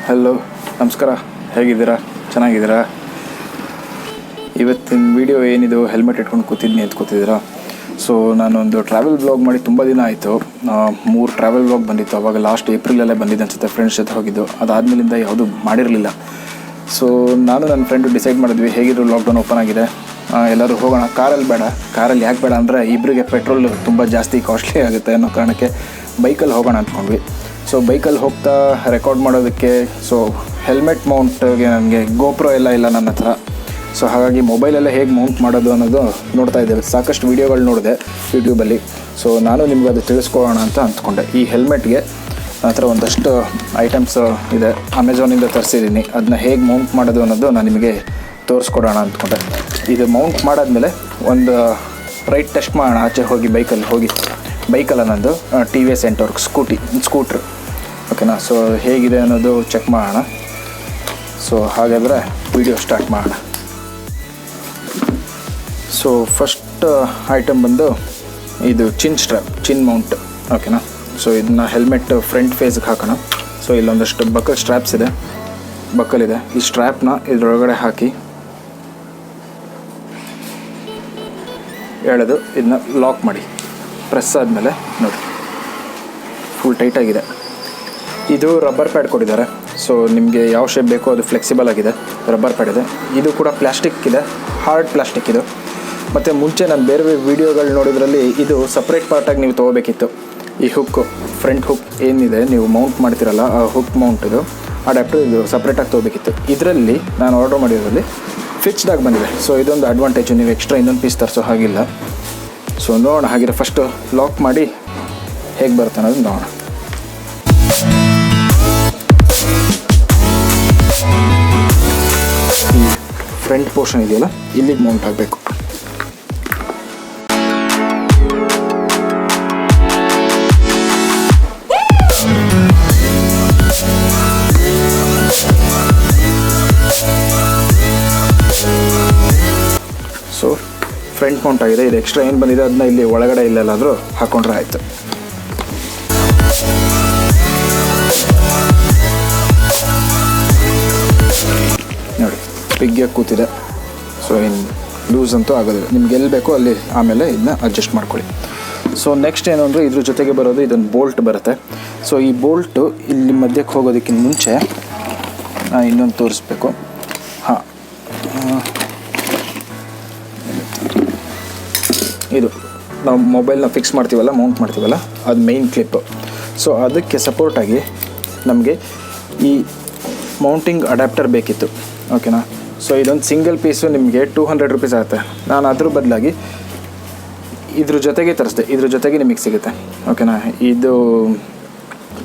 Hello, ನಮಸ್ಕಾರ. ಹೇಗಿದ್ದೀರಾ? ಚೆನ್ನಾಗಿದ್ದೀರಾ? ಇವತ್ತಿನ ವಿಡಿಯೋ ಏನಿದು ಹೆಲ್ಮೆಟ್ ಇಟ್ಕೊಂಡು ಕೂತಿದ್ನಿ ಅಂತ ಕೂತಿದ್ದೀರಾ? ಸೊ ನಾನೊಂದು ಟ್ರಾವೆಲ್ ವ್ಲಾಗ್ ಮಾಡಿ ತುಂಬ ದಿನ ಆಯಿತು. 3 ಟ್ರಾವೆಲ್ ವ್ಲಾಗ್ ಬಂದಿತ್ತು. ಅವಾಗ ಲಾಸ್ಟ್ ಏಪ್ರಿಲಲ್ಲೇ ಬಂದಿದ್ದು ಅನಿಸುತ್ತೆ, ಫ್ರೆಂಡ್ಸ್ ಜೊತೆ ಹೋಗಿದ್ದು. ಅದಾದಮೇಲಿಂದ ಯಾವುದೂ ಮಾಡಿರಲಿಲ್ಲ. ಸೊ ನಾನು ನನ್ನ ಫ್ರೆಂಡು ಡಿಸೈಡ್ ಮಾಡಿದ್ವಿ, ಹೇಗಿದ್ರು ಲಾಕ್ಡೌನ್ ಓಪನ್ ಆಗಿದೆ, ಎಲ್ಲರೂ ಹೋಗೋಣ. ಕಾರಲ್ಲಿ ಬೇಡ. ಕಾರಲ್ಲಿ ಯಾಕೆ ಬೇಡ ಅಂದರೆ ಇಬ್ಬರಿಗೆ ಪೆಟ್ರೋಲ್ ತುಂಬ ಜಾಸ್ತಿ ಕಾಸ್ಟ್ಲಿ ಆಗುತ್ತೆ ಅನ್ನೋ ಕಾರಣಕ್ಕೆ ಬೈಕಲ್ಲಿ ಹೋಗೋಣ ಅಂದ್ಕೊಂಡ್ವಿ. ಸೊ ಬೈಕಲ್ಲಿ ಹೋಗ್ತಾ ರೆಕಾರ್ಡ್ ಮಾಡೋದಕ್ಕೆ ಹೆಲ್ಮೆಟ್ ಮೌಂಟ್ಗೆ ನನಗೆ ಗೋಪ್ರೋ ಇಲ್ಲ ನನ್ನ ಹತ್ರ. ಸೊ ಹಾಗಾಗಿ ಮೊಬೈಲೆಲ್ಲ ಹೇಗೆ ಮೌಂಟ್ ಮಾಡೋದು ಅನ್ನೋದು ನೋಡ್ತಾ ಇದ್ದೇವೆ. ಸಾಕಷ್ಟು ವೀಡಿಯೋಗಳು ನೋಡಿದೆ ಯೂಟ್ಯೂಬಲ್ಲಿ. ಸೊ ನಾನು ನಿಮ್ಗೆ ಅದು ತಿಳಿಸ್ಕೊಳ್ಳೋಣ ಅಂತ ಅಂದ್ಕೊಂಡೆ. ಈ ಹೆಲ್ಮೆಟ್ಗೆ ನನ್ನ ಹತ್ರ ಒಂದಷ್ಟು ಐಟಮ್ಸ್ ಇದೆ, ಅಮೆಝಾನಿಂದ ತರಿಸಿದ್ದೀನಿ. ಅದನ್ನ ಹೇಗೆ ಮೌಂಟ್ ಮಾಡೋದು ಅನ್ನೋದು ನಾನು ನಿಮಗೆ ತೋರಿಸ್ಕೊಡೋಣ ಅಂದ್ಕೊಂಡೆ. ಇದು ಮೌಂಟ್ ಮಾಡಾದ್ಮೇಲೆ ಒಂದು ರೈಡ್ ಟೆಸ್ಟ್ ಮಾಡೋಣ. ಆಚೆ ಹೋಗಿ ಬೈಕಲ್ಲ ನಂದು TVS ಎಂಟೋರ್ಕ್ ಸ್ಕೂಟ್ರ್. ಓಕೆನಾ? ಸೊ ಹೇಗಿದೆ ಅನ್ನೋದು ಚೆಕ್ ಮಾಡೋಣ. ಸೊ ಹಾಗಾದರೆ ವಿಡಿಯೋ ಸ್ಟಾರ್ಟ್ ಮಾಡೋಣ. ಸೊ ಫಸ್ಟ್ ಐಟಮ್ ಬಂದು ಇದು ಚಿನ್ ಮೌಂಟ್. ಓಕೆನಾ? ಸೊ ಇದನ್ನ ಹೆಲ್ಮೆಟ್ ಫ್ರಂಟ್ ಫೇಸ್ಗೆ ಹಾಕೋಣ. ಸೊ ಇಲ್ಲೊಂದಷ್ಟು ಬಕಲ್ ಸ್ಟ್ರ್ಯಾಪ್ಸ್ ಇದೆ, ಬಕಲ್ ಇದೆ. ಈ ಸ್ಟ್ರ್ಯಾಪ್ನ ಇದರೊಳಗಡೆ ಹಾಕಿ ಎಳೆದು ಇದನ್ನ ಲಾಕ್ ಮಾಡಿ. ಪ್ರೆಸ್ ಆದಮೇಲೆ ನೋಡಿ, ಫುಲ್ ಟೈಟಾಗಿದೆ. ಇದು ರಬ್ಬರ್ ಪ್ಯಾಡ್ ಕೊಟ್ಟಿದ್ದಾರೆ. ಸೊ ನಿಮಗೆ ಯಾವ ಶೇಪ್ ಬೇಕೋ ಅದು ಫ್ಲೆಕ್ಸಿಬಲ್ ಆಗಿದೆ, ರಬ್ಬರ್ ಪ್ಯಾಡ್ ಇದೆ. ಇದು ಕೂಡ ಪ್ಲಾಸ್ಟಿಕ್ ಇದೆ, ಹಾರ್ಡ್ ಪ್ಲಾಸ್ಟಿಕ್ ಇದು. ಮತ್ತು ಮುಂಚೆ ನಾನು ಬೇರೆ ವೀಡಿಯೋಗಳು ನೋಡಿದ್ರಲ್ಲಿ ಇದು ಸಪ್ರೇಟ್ ಪಾರ್ಟಾಗಿ ನೀವು ತೊಗೋಬೇಕಿತ್ತು. ಈ ಫ್ರಂಟ್ ಹುಕ್ ಏನಿದೆ ನೀವು ಮೌಂಟ್ ಮಾಡ್ತಿರಲ್ಲ, ಆ ಹುಕ್ ಮೌಂಟ್ ಇದು ಅಡ್ಯಾಪ್ಟರ್, ಇದು ಸಪ್ರೇಟಾಗಿ ತೊಗೋಬೇಕಿತ್ತು. ಇದರಲ್ಲಿ ನಾನು ಆರ್ಡರ್ ಮಾಡಿರೋದ್ರಲ್ಲಿ ಫಿಕ್ಸ್ಡಾಗಿ ಬಂದಿದೆ. ಸೊ ಇದೊಂದು ಅಡ್ವಾಂಟೇಜು, ನೀವು ಎಕ್ಸ್ಟ್ರಾ ಇನ್ನೊಂದು ಪೀಸ್ ತರಿಸೋ ಹಾಗಿಲ್ಲ. ಸೊ ನೋಡೋಣ. ಹಾಗಿರೋ ಫಸ್ಟು ಲಾಕ್ ಮಾಡಿ ಹೇಗೆ ಬರುತ್ತೆ ಅನ್ನೋದು ನೋಡೋಣ. ಈ ಫ್ರಂಟ್ ಪೋರ್ಷನ್ ಇದೆಯಲ್ಲ, ಇಲ್ಲಿಗೆ ಮೌಂಟ್ ಆಗಬೇಕು. ಸೊ ಫ್ರಂಟ್ ಮೌಂಟ್ ಆಗಿದೆ. ಇದು ಎಕ್ಸ್ಟ್ರಾ ಏನು ಬಂದಿದೆ ಅದನ್ನ ಇಲ್ಲಿ ಒಳಗಡೆ ಇಲ್ಲೆಲ್ಲಾದರೂ ಹಾಕೊಂಡ್ರೆ ಆಯಿತು. ನೋಡಿ, ಬಿಗ್ಗಿಯಾಗಿ ಕೂತಿದೆ. ಸೊ ಇನ್ನು ಲೂಸ್ ಅಂತೂ ಆಗೋದಿಲ್ಲ. ನಿಮ್ಗೆ ಎಲ್ಲಿ ಬೇಕೋ ಅಲ್ಲಿ ಆಮೇಲೆ ಇದನ್ನ ಅಡ್ಜಸ್ಟ್ ಮಾಡ್ಕೊಳ್ಳಿ. ಸೊ ನೆಕ್ಸ್ಟ್ ಏನು ಅಂದರೆ ಇದ್ರ ಜೊತೆಗೆ ಬರೋದು ಇದೊಂದು ಬೋಲ್ಟ್ ಬರುತ್ತೆ. ಸೊ ಈ ಬೋಲ್ಟು ಇಲ್ಲಿ ಮಧ್ಯಕ್ಕೆ ಹೋಗೋದಕ್ಕಿಂತ ಮುಂಚೆ ನಾನು ಇನ್ನೊಂದು ತೋರಿಸ್ಬೇಕು. ಹಾಂ, ಇದು ನಾವು ಮೊಬೈಲ್ನ ಫಿಕ್ಸ್ ಮಾಡ್ತೀವಲ್ಲ, ಮೌಂಟ್ ಮಾಡ್ತೀವಲ್ಲ, ಅದು ಮೇಯ್ನ್ ಕ್ಲಿಪ್ಪು. ಸೊ ಅದಕ್ಕೆ ಸಪೋರ್ಟಾಗಿ ನಮಗೆ ಈ ಮೌಂಟಿಂಗ್ ಅಡ್ಯಾಪ್ಟರ್ ಬೇಕಿತ್ತು. ಓಕೆನಾ? ಸೊ ಇದೊಂದು ಸಿಂಗಲ್ ಪೀಸು ನಿಮಗೆ 200 ರೂಪೀಸ್ ಆಗುತ್ತೆ. ನಾನು ಅದ್ರ ಬದಲಾಗಿ ಇದ್ರ ಜೊತೆಗೆ ತರಿಸ್ದೆ. ಇದ್ರ ಜೊತೆಗೆ ನಿಮಗೆ ಸಿಗುತ್ತೆ. ಓಕೆನಾ? ಇದು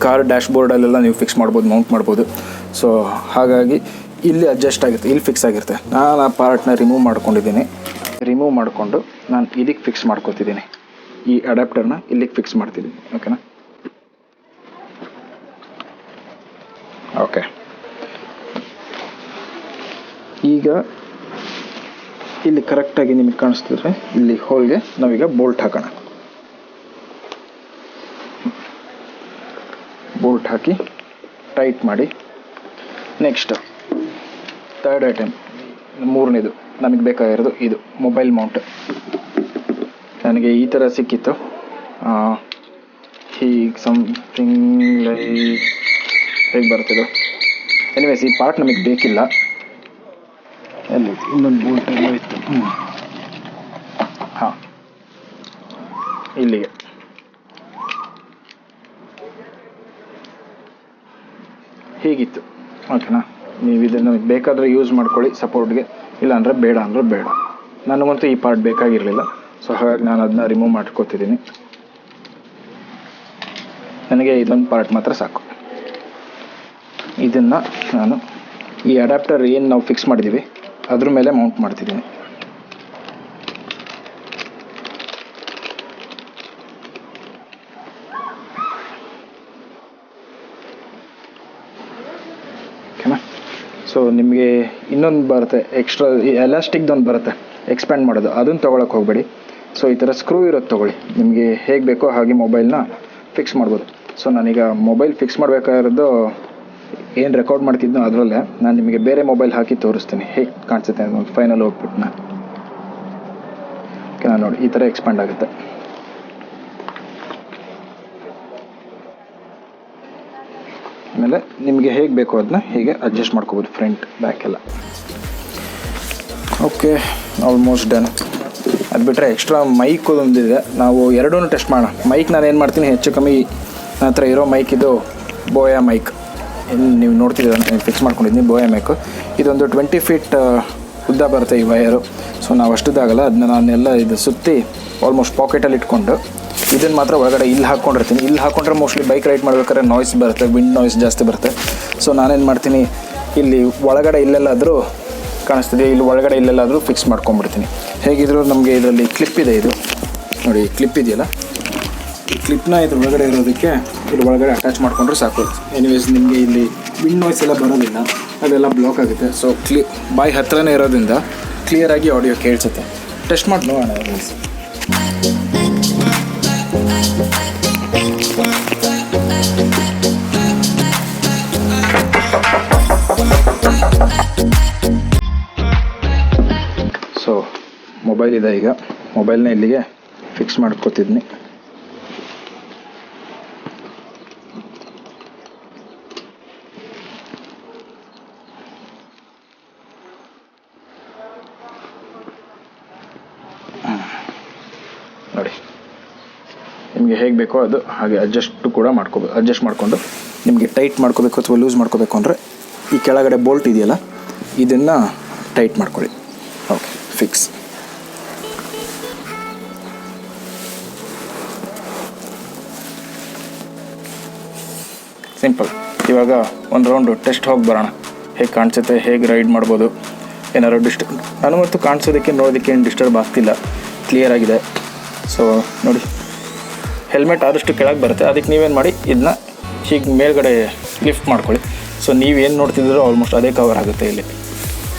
ಕಾರ್ ಡ್ಯಾಶ್ಬೋರ್ಡಲ್ಲೆಲ್ಲ ನೀವು ಫಿಕ್ಸ್ ಮಾಡ್ಬೋದು, ಮೌಂಟ್ ಮಾಡ್ಬೋದು. ಸೊ ಹಾಗಾಗಿ ಇಲ್ಲಿ ಅಡ್ಜಸ್ಟ್ ಆಗುತ್ತೆ, ಇಲ್ಲಿ ಫಿಕ್ಸ್ ಆಗಿರುತ್ತೆ. ನಾನು ಆ ಪಾರ್ಟ್ನ ರಿಮೂವ್ ಮಾಡಿಕೊಂಡು ನಾನು ಇದಕ್ಕೆ ಫಿಕ್ಸ್ ಮಾಡ್ಕೊತಿದ್ದೀನಿ. ಈ ಅಡ್ಯಾಪ್ಟರ್ನ ಇಲ್ಲಿಗೆ ಫಿಕ್ಸ್ ಮಾಡ್ತಿದ್ದೀನಿ. ಓಕೆನಾ? ಓಕೆ. ಈಗ ಇಲ್ಲಿ ಕರೆಕ್ಟಾಗಿ ನಿಮಗೆ ಕಾಣಿಸ್ತಿದ್ರೆ ಇಲ್ಲಿ ಹೋಲ್ಗೆ ನಾವೀಗ ಬೋಲ್ಟ್ ಹಾಕೋಣ. ಬೋಲ್ಟ್ ಹಾಕಿ ಟೈಟ್ ಮಾಡಿ. ನೆಕ್ಸ್ಟ್ ಥರ್ಡ್ ಐಟಮ್, 3ನೇದು ನಮಗೆ ಬೇಕಾಗಿರೋದು ಇದು ಮೊಬೈಲ್ ಮೌಂಟ್. ನನಗೆ ಈ ಥರ ಸಿಕ್ಕಿತ್ತು. ಹೀಗೆ ಸಮಥಿಂಗ್ ಲೈಕ್ ಹೇಗೆ ಬರ್ತಿದ್ದು. ಎನಿವೇಸ್ ಈ ಪಾರ್ಟ್ ನಮಗೆ ಬೇಕಿಲ್ಲ. ಎಲ್ಲಿ ಇನ್ನೊಂದು ಬೋಲ್ಟ್ ಎಲ್ಲ ಇತ್ತು. ಹಾಂ, ಇಲ್ಲಿಗೆ ಹೀಗಿತ್ತು. ಓಕೆನಾ? ನೀವು ಇದನ್ನು ಬೇಕಾದರೆ ಯೂಸ್ ಮಾಡ್ಕೊಳ್ಳಿ ಸಪೋರ್ಟ್ಗೆ, ಇಲ್ಲಾಂದರೆ ಬೇಡ ಅಂದರೆ ಬೇಡ. ನನಗಂತೂ ಈ ಪಾರ್ಟ್ ಬೇಕಾಗಿರಲಿಲ್ಲ. ಸೊ ಹಾಗಾಗಿ ನಾನು ಅದನ್ನ ರಿಮೂವ್ ಮಾಡ್ಕೊತಿದ್ದೀನಿ. ನನಗೆ ಇದೊಂದು ಪಾರ್ಟ್ ಮಾತ್ರ ಸಾಕು. ಇದನ್ನು ನಾನು ಈ ಅಡ್ಯಾಪ್ಟರ್ ಏನು ನಾವು ಫಿಕ್ಸ್ ಮಾಡಿದ್ದೀವಿ ಅದ್ರ ಮೇಲೆ ಮೌಂಟ್ ಮಾಡ್ತಿದ್ದೀನಿ. ಓಕೆನಾ? ಸೊ ನಿಮಗೆ ಇನ್ನೊಂದು ಬರುತ್ತೆ, ಎಕ್ಸ್ಟ್ರಾ ಎಲಾಸ್ಟಿಕ್ದೊಂದು ಬರುತ್ತೆ ಎಕ್ಸ್ಪ್ಯಾಂಡ್ ಮಾಡೋದು. ಅದನ್ನು ತೊಗೊಳಕ್ಕೆ ಹೋಗಬೇಡಿ. ಸೊ ಈ ಥರ ಸ್ಕ್ರೂ ಇರೋದು ತೊಗೊಳ್ಳಿ. ನಿಮಗೆ ಹೇಗೆ ಬೇಕೋ ಹಾಗೆ ಮೊಬೈಲ್ನ ಫಿಕ್ಸ್ ಮಾಡ್ಬೋದು. ಸೊ ನಾನೀಗ ಮೊಬೈಲ್ ಫಿಕ್ಸ್ ಮಾಡಬೇಕಾಗಿರೋದು ಏನು ರೆಕಾರ್ಡ್ ಮಾಡ್ತಿದ್ನೋ ಅದರಲ್ಲೇ ನಾನು ನಿಮಗೆ ಬೇರೆ ಮೊಬೈಲ್ ಹಾಕಿ ತೋರಿಸ್ತೀನಿ ಹೇಗೆ ಕಾಣಿಸುತ್ತೆ ಅನ್ನೋದು ಫೈನಲ್ ಹೋಗ್ಬಿಟ್ಟು ಓಕೆ ನಾನು ನೋಡಿ ಈ ಥರ ಎಕ್ಸ್ಪ್ಯಾಂಡ್ ಆಗುತ್ತೆ. ಆಮೇಲೆ ನಿಮಗೆ ಹೇಗೆ ಬೇಕೋ ಅದನ್ನ ಹೀಗೆ ಅಡ್ಜಸ್ಟ್ ಮಾಡ್ಕೋಬೋದು ಫ್ರಂಟ್ ಬ್ಯಾಕ್ ಎಲ್ಲ. Okay almost done. ಅದು ಬಿಟ್ಟರೆ ಎಕ್ಸ್ಟ್ರಾ ಮೈಕ್ ಒಂದಿದೆ, ನಾವು ಎರಡೂ ಟೆಸ್ಟ್ ಮಾಡೋಣ. ಮೈಕ್ ನಾನು ಏನು ಮಾಡ್ತೀನಿ, ಹೆಚ್ಚು ಕಮ್ಮಿ ನನ್ನ ಹತ್ರ ಇರೋ ಮೈಕ್ ಇದು ಬೋಯಾ ಮೈಕ್, ನೀವು ನೋಡ್ತಿದ್ದೀರ ನಾನು ಫಿಕ್ಸ್ ಮಾಡ್ಕೊಂಡಿದ್ದೀನಿ ಬೋಯಾ ಮೈಕು. ಇದೊಂದು 20 ಫೀಟ್ ಉದ್ದ ಬರುತ್ತೆ ಈ ವಯರು. ಸೊ ನಾವು ಅಷ್ಟುದಾಗಲ್ಲ, ಅದನ್ನ ನಾನೆಲ್ಲ ಇದು ಸುತ್ತಿ ಆಲ್ಮೋಸ್ಟ್ ಪಾಕೆಟಲ್ಲಿ ಇಟ್ಕೊಂಡು ಇದನ್ನು ಮಾತ್ರ ಒಳಗಡೆ ಇಲ್ಲಿ ಹಾಕ್ಕೊಂಡಿರ್ತೀನಿ. ಇಲ್ಲಿ ಹಾಕ್ಕೊಂಡ್ರೆ ಮೋಸ್ಟ್ಲಿ ಬೈಕ್ ರೈಡ್ ಮಾಡ್ಬೇಕಾದ್ರೆ ನಾಯ್ಸ್ ಬರುತ್ತೆ, ವಿಂಡ್ ನಾಯ್ಸ್ ಜಾಸ್ತಿ ಬರುತ್ತೆ. ಸೊ ನಾನೇನು ಮಾಡ್ತೀನಿ, ಇಲ್ಲಿ ಒಳಗಡೆ ಇಲ್ಲೆಲ್ಲಾದರೂ ಕಾಣಿಸ್ತಿದೆ, ಇಲ್ಲಿ ಒಳಗಡೆ ಇಲ್ಲೆಲ್ಲಾದರೂ ಫಿಕ್ಸ್ ಮಾಡ್ಕೊಂಬಿಡ್ತೀನಿ. ಹೇಗಿದ್ರು ನಮಗೆ ಇದರಲ್ಲಿ ಕ್ಲಿಪ್ ಇದೆ, ಇದು ನೋಡಿ ಕ್ಲಿಪ್ ಇದೆಯಲ್ಲ, ಈ ಕ್ಲಿಪ್ನ ಇದ್ರ ಒಳಗಡೆ ಇರೋದಕ್ಕೆ ಇಲ್ಲಿ ಒಳಗಡೆ ಅಟ್ಯಾಚ್ ಮಾಡಿಕೊಂಡ್ರೆ ಸಾಕು. ಎನಿವೇಸ್ ನಿಮಗೆ ಇಲ್ಲಿ ವಿಂಡ್ ನಾಯ್ಸ್ ಎಲ್ಲ ಬರೋದಿಲ್ಲ, ಅದೆಲ್ಲ ಬ್ಲಾಕ್ ಆಗುತ್ತೆ. ಸೊ ಬಾಯಿ ಹತ್ರನೇ ಇರೋದ್ರಿಂದ ಕ್ಲಿಯರಾಗಿ ಆಡಿಯೋ ಕೇಳಿಸುತ್ತೆ. ಟೆಸ್ಟ್ ಮಾಡಿ ನೋಡೋಣ. ಸೊ ಮೊಬೈಲ್ ಇದೆ, ಈಗ ಮೊಬೈಲ್ನ ಇಲ್ಲಿಗೆ ಫಿಕ್ಸ್ ಮಾಡ್ಕೊತಿದ್ನಿ. ನೋಡಿ ನಿಮಗೆ ಹೇಗೆ ಬೇಕೋ ಅದು ಹಾಗೆ ಅಡ್ಜಸ್ಟ್ ಕೂಡ ಮಾಡ್ಕೋಬೇಕು. ಅಡ್ಜಸ್ಟ್ ಮಾಡಿಕೊಂಡು ನಿಮಗೆ ಟೈಟ್ ಮಾಡ್ಕೋಬೇಕು ಅಥವಾ ಲೂಸ್ ಮಾಡ್ಕೋಬೇಕು ಅಂದರೆ ಈ ಕೆಳಗಡೆ ಬೋಲ್ಟ್ ಇದೆಯಲ್ಲ, ಇದನ್ನು ಟೈಟ್ ಮಾಡ್ಕೊಳ್ಳಿ. Okay, fix. ಸಿಂಪಲ್. ಇವಾಗ ಒಂದು ರೌಂಡು ಟೆಸ್ಟ್ ಹೋಗಿ ಬರೋಣ, ಹೇಗೆ ಕಾಣಿಸುತ್ತೆ, ಹೇಗೆ ರೈಡ್ ಮಾಡ್ಬೋದು. ಏನಾದ್ರು ನನಗಂತೂ ಕಾಣಿಸೋದಕ್ಕೆ ನೋಡೋದಕ್ಕೆ ಏನು ಡಿಸ್ಟರ್ಬ್ ಆಗ್ತಿಲ್ಲ, ಕ್ಲಿಯರ್ ಆಗಿದೆ. ಸೊ ನೋಡಿ, ಹೆಲ್ಮೆಟ್ ಆದಷ್ಟು ಕೆಳಗೆ ಬರುತ್ತೆ, ಅದಕ್ಕೆ ನೀವೇನು ಮಾಡಿ ಇದನ್ನ ಹೀಗೆ ಮೇಲ್ಗಡೆ ಲಿಫ್ಟ್ ಮಾಡ್ಕೊಳ್ಳಿ. ಸೊ ನೀವೇನು ನೋಡ್ತಿದ್ದೀರೋ ಆಲ್ಮೋಸ್ಟ್ ಅದೇ ಕವರ್ ಆಗುತ್ತೆ ಇಲ್ಲಿ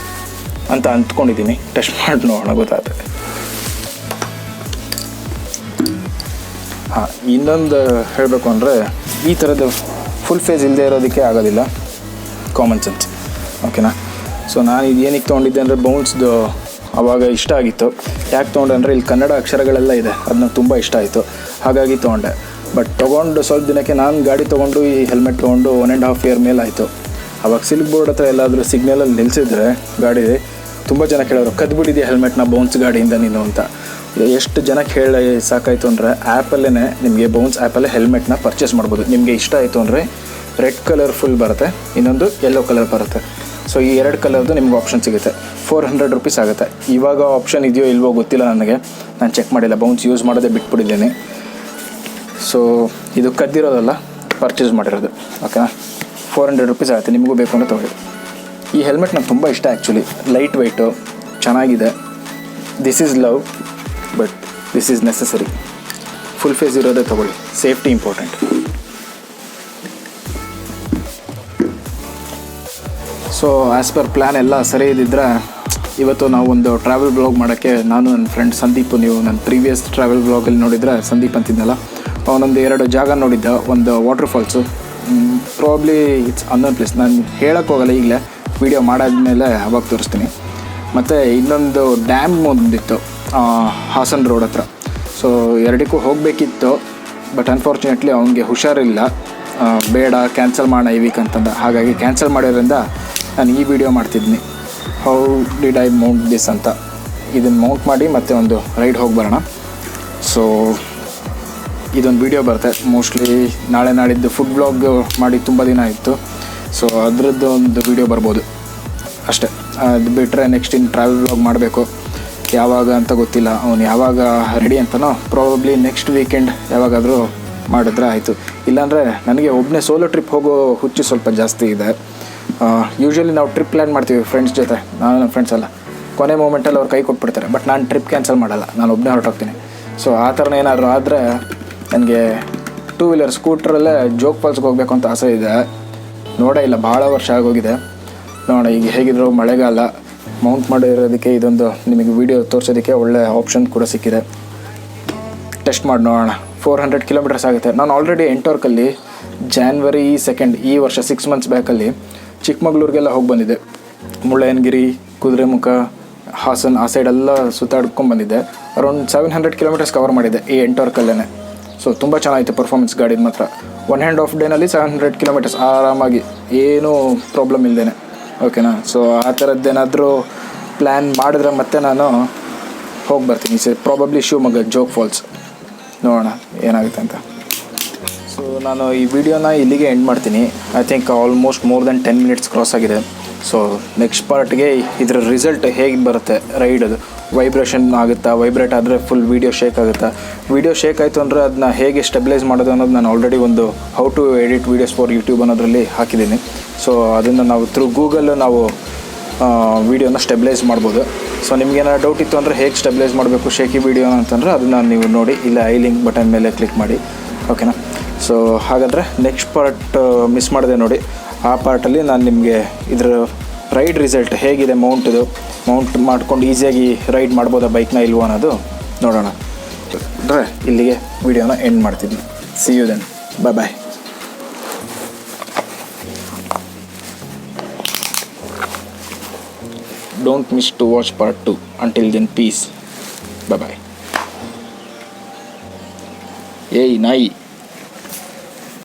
ಅಂತ ಅಂದ್ಕೊಂಡಿದ್ದೀನಿ. ಟೆಸ್ಟ್ ಮಾಡಿ ನೋಡೋಣ, ಗೊತ್ತಾಗುತ್ತೆ. ಹಾಂ, ಇನ್ನೊಂದು ಹೇಳಬೇಕು ಅಂದರೆ ಈ ಥರದ ಫುಲ್ ಫೇಸ್ ಇಲ್ಲದೆ ಇರೋದಕ್ಕೆ ಆಗೋದಿಲ್ಲ, ಕಾಮನ್ ಸೆನ್ಸ್. ಓಕೆನಾ? ಸೊ ನಾನು ಇದು ಏನಕ್ಕೆ ತೊಗೊಂಡಿದ್ದೆ ಅಂದರೆ ಬೌನ್ಸ್ದು ಆವಾಗ ಇಷ್ಟ ಆಗಿತ್ತು. ಯಾಕೆ ತೊಗೊಂಡೆ ಅಂದರೆ ಇಲ್ಲಿ ಕನ್ನಡ ಅಕ್ಷರಗಳೆಲ್ಲ ಇದೆ, ಅದು ನಂಗೆ ತುಂಬ ಇಷ್ಟ ಆಯಿತು, ಹಾಗಾಗಿ ತೊಗೊಂಡೆ. ಬಟ್ ತೊಗೊಂಡು ಸ್ವಲ್ಪ ದಿನಕ್ಕೆ ನಾನು ಗಾಡಿ ತೊಗೊಂಡು ಈ ಹೆಲ್ಮೆಟ್ ತೊಗೊಂಡು 1.5 ಇಯರ್ ಮೇಲೆ ಆಯಿತು. ಆವಾಗ ಸಿಲ್ಕ್ ಬೋರ್ಡ್ ಹತ್ರ ಎಲ್ಲಾದರೂ ಸಿಗ್ನಲಲ್ಲಿ ನಿಲ್ಲಿಸಿದ್ರೆ ಗಾಡಿ ತುಂಬ ಜನ ಕೇಳೋರು, ಕದ್ಬಿಟ್ಟಿದೆಯಾ ಹೆಲ್ಮೆಟ್ನ ಬೌನ್ಸ್ ಗಾಡಿಯಿಂದ ನೀನು ಅಂತ. ಎಷ್ಟು ಜನಕ್ಕೆ ಹೇಳಿ ಸಾಕಾಯಿತು ಅಂದರೆ ಆ್ಯಪಲ್ಲೇ ನಿಮಗೆ ಬೌನ್ಸ್ ಆ್ಯಪಲ್ಲೇ ಹೆಲ್ಮೆಟ್ನ ಪರ್ಚೇಸ್ ಮಾಡ್ಬೋದು. ನಿಮಗೆ ಇಷ್ಟ ಆಯಿತು ಅಂದರೆ ರೆಡ್ ಕಲರ್ ಫುಲ್ ಬರುತ್ತೆ, ಇನ್ನೊಂದು ಯೆಲ್ಲೋ ಕಲರ್ ಬರುತ್ತೆ. ಸೊ ಈ 2 ಕಲರ್ದು ನಿಮ್ಗೆ ಆಪ್ಷನ್ ಸಿಗುತ್ತೆ. 400 ರೂಪೀಸ್ ಆಗುತ್ತೆ. ಇವಾಗ ಆಪ್ಷನ್ ಇದೆಯೋ ಇಲ್ವೋ ಗೊತ್ತಿಲ್ಲ ನನಗೆ, ನಾನು ಚೆಕ್ ಮಾಡಿಲ್ಲ, ಬೌನ್ಸ್ ಯೂಸ್ ಮಾಡೋದೇ ಬಿಟ್ಬಿಟ್ಟಿದ್ದೇನೆ. ಸೊ ಇದು ಕದ್ದಿರೋದಲ್ಲ, ಪರ್ಚೇಸ್ ಮಾಡಿರೋದು. ಓಕೆನಾ? 400 ರೂಪೀಸ್ ಆಗುತ್ತೆ. ನಿಮಗೂ ಬೇಕು ಅಂತ ತೊಗೊಳ್ಳಿ. ಈ ಹೆಲ್ಮೆಟ್ ನಂಗೆ ತುಂಬ ಇಷ್ಟ ಆ್ಯಕ್ಚುಲಿ. ಲೈಟ್ ವೆಯ್ಟು, ಚೆನ್ನಾಗಿದೆ. This is love, but this is necessary. Full face ಇರೋದೇ ತೊಗೊಳ್ಳಿ, safety important. So as per plan ಎಲ್ಲ ಸರಿ ಇದ್ದಿದ್ರೆ ಇವತ್ತು ನಾವು ಒಂದು ಟ್ರಾವೆಲ್ ಬ್ಲಾಗ್ ಮಾಡೋಕ್ಕೆ, ನಾನು ನನ್ನ ಫ್ರೆಂಡ್ ಸಂದೀಪ್, ನೀವು ನನ್ನ ಪ್ರೀವಿಯಸ್ ಟ್ರಾವೆಲ್ ಬ್ಲಾಗಲ್ಲಿ ನೋಡಿದರೆ ಸಂದೀಪ್ ಅಂತಿದ್ದನಲ್ಲ, ಅವನೊಂದು 2 ಜಾಗ ನೋಡಿದ್ದ. ಒಂದು water falls, probably it's unknown place, ನಾನು ಹೇಳೋಕ್ಕೋಗಲ್ಲ, ಈಗಲೇ ವೀಡಿಯೋ ಮಾಡಾದ್ಮೇಲೆ ಅವಾಗ ತೋರಿಸ್ತೀನಿ. ಮತ್ತು ಇನ್ನೊಂದು ಡ್ಯಾಮ್ ಒಂದಿತ್ತು ಹಾಸನ್ ರೋಡ್ ಹತ್ರ. ಸೊ 2ಕ್ಕೂ ಹೋಗಬೇಕಿತ್ತು, ಬಟ್ ಅನ್ಫಾರ್ಚುನೇಟ್ಲಿ ಅವನಿಗೆ ಹುಷಾರಿಲ್ಲ, ಬೇಡ ಕ್ಯಾನ್ಸಲ್ ಮಾಡೋಣ ಈ ವೀಕ್ ಅಂತಂದ. ಹಾಗಾಗಿ ಕ್ಯಾನ್ಸಲ್ ಮಾಡಿರೋದ್ರಿಂದ ನಾನು ಈ ವಿಡಿಯೋ ಮಾಡ್ತಿದ್ದೀನಿ, how did I Mount this ಅಂತ. ಇದನ್ನು ಮೌಂಟ್ ಮಾಡಿ ಮತ್ತೆ ಒಂದು ರೈಡ್ ಹೋಗಿ ಬರೋಣ. ಸೊ ಇದೊಂದು ವಿಡಿಯೋ ಬರುತ್ತೆ ಮೋಸ್ಟ್ಲಿ ನಾಳೆ ನಾಡಿದ್ದು. ಫುಡ್ ಬ್ಲಾಗ್ ಮಾಡಿ ತುಂಬ ದಿನ ಆಯಿತು, ಸೊ ಅದರದ್ದು ಒಂದು ವಿಡಿಯೋ ಬರ್ಬೋದು ಅಷ್ಟೇ. ಅದು ಬಿಟ್ಟರೆ ನೆಕ್ಸ್ಟ್ ಇನ್ನು ಟ್ರಾವೆಲ್ ಬ್ಲಾಗ್ ಮಾಡಬೇಕು, ಯಾವಾಗ ಅಂತ ಗೊತ್ತಿಲ್ಲ. ಅವನು ಯಾವಾಗ ರೆಡಿ ಅಂತನೋ ಪ್ರಾಬಬ್ಲಿ ನೆಕ್ಸ್ಟ್ ವೀಕೆಂಡ್ ಯಾವಾಗಾದರೂ ಮಾಡಿದ್ರೆ ಆಯಿತು. ಇಲ್ಲಾಂದರೆ ನನಗೆ ಒಬ್ಬನೇ ಸೋಲೋ ಟ್ರಿಪ್ ಹೋಗೋ ಹುಚ್ಚು ಸ್ವಲ್ಪ ಜಾಸ್ತಿ ಇದೆ. ಯೂಶ್ವಲಿ ನಾವು ಟ್ರಿಪ್ ಪ್ಲ್ಯಾನ್ ಮಾಡ್ತೀವಿ ಫ್ರೆಂಡ್ಸ್ ಜೊತೆ, ನಾನು ನನ್ನ ಫ್ರೆಂಡ್ಸ್ ಎಲ್ಲ ಕೊನೆ ಮೂಮೆಂಟಲ್ಲಿ ಅವ್ರು ಕೈ ಕೊಟ್ಬಿಡ್ತಾರೆ. ಬಟ್ ನಾನು ಟ್ರಿಪ್ ಕ್ಯಾನ್ಸಲ್ ಮಾಡಲ್ಲ, ನಾನು ಒಬ್ಬನೇ ಹೊರಟೋಗ್ತೀನಿ. ಸೊ ಆ ಥರನೇ ಏನಾದರೂ ಆದರೆ ನನಗೆ 2 ವೀಲರ್ ಸ್ಕೂಟ್ರಲ್ಲೇ ಜೋಗ್ ಫಾಲ್ಸ್ಗೆ ಹೋಗಬೇಕು ಅಂತ ಆಸೆ ಇದೆ. ನೋಡೇ ಇಲ್ಲ, ಭಾಳ ವರ್ಷ ಆಗೋಗಿದೆ. ನೋಡೋಣ, ಈಗ ಹೇಗಿದ್ರು ಮಳೆಗಾಲ, ಮೌಂಟ್ ಮಾಡಿರೋದಕ್ಕೆ ಇದೊಂದು ನಿಮಗೆ ವಿಡಿಯೋ ತೋರಿಸೋದಕ್ಕೆ ಒಳ್ಳೆ ಆಪ್ಷನ್ ಕೂಡ ಸಿಕ್ಕಿದೆ. ಟೆಸ್ಟ್ ಮಾಡಿ ನೋಡೋಣ. 400 ಕಿಲೋಮೀಟರ್ಸ್ ಆಗುತ್ತೆ. ನಾನು ಆಲ್ರೆಡಿ ಎಂಟೋರ್ಕಲ್ಲಿ January 2nd ಈ ವರ್ಷ 6 months ಬ್ಯಾಕಲ್ಲಿ ಚಿಕ್ಕಮಗಳೂರಿಗೆಲ್ಲ ಹೋಗಿ ಬಂದಿದ್ದೆ. ಮುಳ್ಳಯ್ಯನಗಿರಿ, ಕುದುರೆಮುಖ, ಹಾಸನ್ ಆ ಸೈಡೆಲ್ಲ ಸುತ್ತಾಡ್ಕೊಂಡು ಬಂದಿದ್ದೆ. ಅರೌಂಡ್ 700 ಕಿಲೋಮೀಟರ್ಸ್ ಕವರ್ ಮಾಡಿದ್ದೆ ಈ ಎಂಟರ್ಕಲ್ಲೇ. ಸೊ ತುಂಬ ಚೆನ್ನಾಗಿತ್ತು ಪರ್ಫಾರ್ಮೆನ್ಸ್ ಗಾಡಿದ ಮಾತ್ರ. 1.5 ಡೇನಲ್ಲಿ 700 ಕಿಲೋಮೀಟರ್ಸ್ ಆರಾಮಾಗಿ, ಏನೂ ಪ್ರಾಬ್ಲಮ್ ಇಲ್ಲದೇನೆ. ಓಕೆನಾ. ಸೊ ಆ ಥರದ್ದೇನಾದರೂ ಪ್ಲ್ಯಾನ್ ಮಾಡಿದ್ರೆ ಮತ್ತೆ ನಾನು ಹೋಗಿ ಬರ್ತೀನಿ. ಪ್ರಾಬಬ್ಲಿ ಶಿವಮೊಗ್ಗ ಜೋಗ್ ಫಾಲ್ಸ್, ನೋಡೋಣ ಏನಾಗುತ್ತೆ ಅಂತ. ಸೊ ನಾನು ಈ ವಿಡಿಯೋನ ಇಲ್ಲಿಗೆ ಎಂಡ್ ಮಾಡ್ತೀನಿ. I think almost more than 10 minutes cross ಆಗಿದೆ. ಸೊ ನೆಕ್ಸ್ಟ್ ಪಾರ್ಟ್ಗೆ ಇದರ ರಿಸಲ್ಟ್ ಹೇಗೆ ಬರುತ್ತೆ, ರೈಡದು ವೈಬ್ರೇಷನ್ ಆಗುತ್ತಾ, ವೈಬ್ರೇಟ್ ಆದರೆ ಫುಲ್ ವೀಡಿಯೋ ಶೇಕ್ ಆಗುತ್ತಾ, ವೀಡಿಯೋ ಶೇಕ್ ಆಯಿತು ಅಂದರೆ ಅದನ್ನ ಹೇಗೆ ಸ್ಟೆಬಿಲೈಸ್ ಮಾಡೋದು ಅನ್ನೋದು ನಾನು ಆಲ್ರೆಡಿ ಒಂದು how to edit videos for YouTube ಅನ್ನೋದರಲ್ಲಿ ಹಾಕಿದ್ದೀನಿ. ಸೊ ಅದನ್ನು ನಾವು ಥ್ರೂ ಗೂಗಲ್ ನಾವು ವೀಡಿಯೋನ ಸ್ಟೆಬಿಲೈಸ್ ಮಾಡ್ಬೋದು. ಸೊ ನಿಮ್ಗೇನಾದ್ರು ಡೌಟ್ ಇತ್ತು ಅಂದರೆ ಹೇಗೆ ಸ್ಟೆಬಿಲೈಸ್ ಮಾಡಬೇಕು ಶೇಕಿ ವೀಡಿಯೋನ ಅಂತಂದರೆ ಅದನ್ನು ನೀವು ನೋಡಿ, ಇಲ್ಲ ಐ ಲಿಂಕ್ ಬಟನ್ ಮೇಲೆ ಕ್ಲಿಕ್ ಮಾಡಿ. ಓಕೆನಾ. ಸೊ ಹಾಗಾದರೆ ನೆಕ್ಸ್ಟ್ ಪಾರ್ಟ್ ಮಿಸ್ ಮಾಡಿದೆ ನೋಡಿ. ಆ ಪಾರ್ಟಲ್ಲಿ ನಾನು ನಿಮಗೆ ಇದರ ರೈಡ್ ರಿಸಲ್ಟ್ ಹೇಗಿದೆ, ಮೌಂಟ್ ಮಾಡ್ಕೊಂಡು ಈಸಿಯಾಗಿ ರೈಡ್ ಮಾಡ್ಬೋದಾ ಬೈಕ್ನ ಇಲ್ವೋ ಅನ್ನೋದು ನೋಡೋಣ. ಅಂದರೆ ಇಲ್ಲಿಗೆ ವಿಡಿಯೋನ ಎಂಡ್ ಮಾಡ್ತಿದ್ದೀನಿ. See you then, bye. Don't miss to watch part 2. Until then, peace. Bye bye. Hey, Nai.